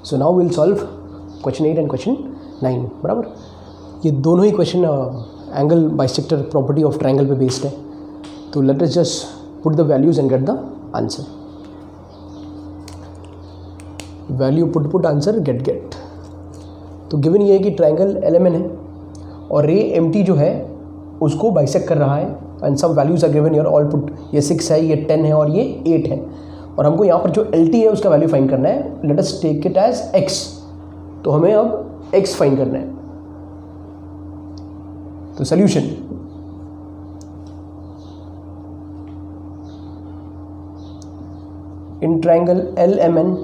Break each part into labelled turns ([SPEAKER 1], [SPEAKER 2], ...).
[SPEAKER 1] So now will solve question 8 and question 9. बराबर, ये दोनों ही question angle bisector property of triangle पे बेस्ड है. तो let us just put the values and get the answer. Value put answer get. तो given ये है कि ट्रायंगल LMN है और रे MT जो है उसको बाइसेक्ट कर रहा है and some values are given here. All put, ये 6 है, ये 10 है और ये 8 है. और हमको यहाँ पर जो LT है उसका वैल्यू फाइंड करना है. Let us take it as x. तो हमें अब x फाइंड करना है. तो सॉल्यूशन, इन ट्रायंगल LMN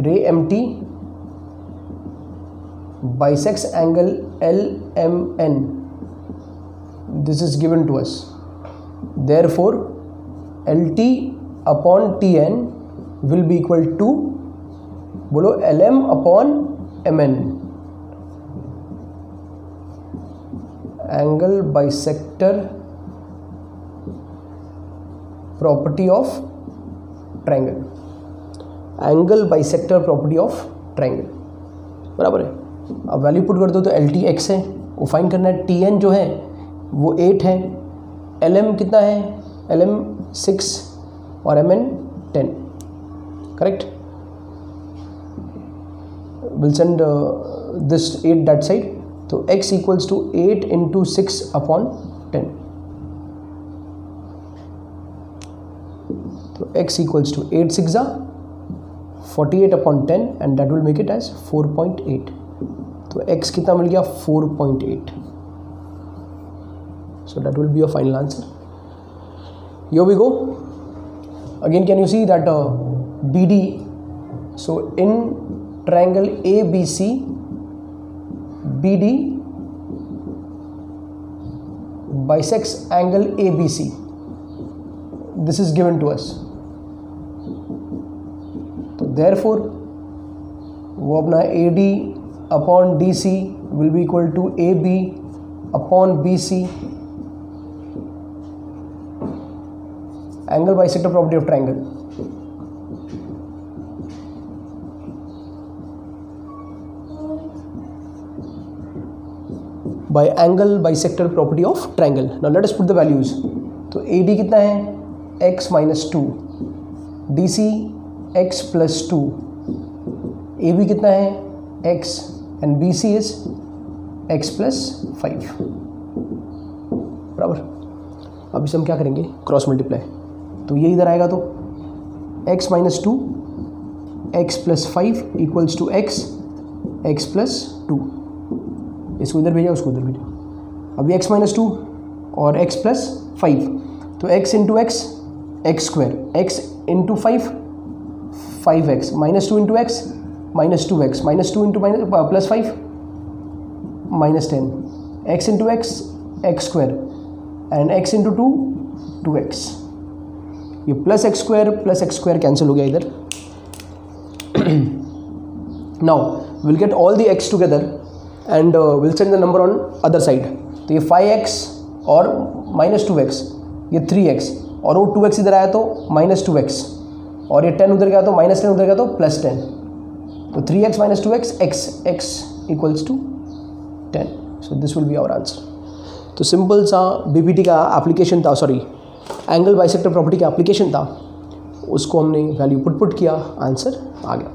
[SPEAKER 1] रे MT bisects angle LMN. This is given to us. Therefore, LT upon TN will be equal to, बोलो, LM upon MN. Angle bisector property of triangle. Angle bisector property of triangle. बराबर है. अब value put कर दो तो LT x है, वो find करना है. TN जो है वो 8 है. LM कितना है? LM 6 और MN 10. Correct. Will send this 8 that side. तो x equals to 8 into 6 upon 10. तो x equals to 8 6 48 upon 10 and that will make it as 4.8. तो x कितना मिल गया? 4.8. So that will be your final answer. Here we go. Again, can you see that BD? So in triangle ABC, BD bisects angle ABC. This is given to us. तो therefore वो अपना AD upon DC will be equal to AB upon BC. Angle bisector property of triangle. By angle bisector property of triangle. Now let us put the values. तो AD कितना है? x minus 2. DC x plus 2. AB कितना है? x and BC is x plus 5. बराबर. अब इसे हम क्या करेंगे? Cross multiply. तो ये इधर आएगा तो x minus 2 x plus 5 equals to x plus 2. इसको इधर भेजा, उसको उधर भेजा. अभी x minus 2 और x plus 5. तो x into x square, x into 5x, minus 2 into x minus 2x, minus 2 into plus 5 minus 10, x into x square and x into 2x. ये प्लस x स्क्वायर कैंसिल हो गया इधर. Now will get all the x together and will send the number on other side. तो ये 5x और minus 2x, ये 3x और वो 2x इधर आया तो माइनस 2x और ये 10 उधर गया तो माइनस 10 उधर गया तो प्लस 10. तो 3x minus 2x x equals to 10. So this will be our answer. तो सिंपल सा BPT का एप्लीकेशन था, सॉरी एंगल बाइसेक्टर प्रॉपर्टी का एप्लीकेशन था, उसको हमने वैल्यू पुट किया, आंसर आ गया.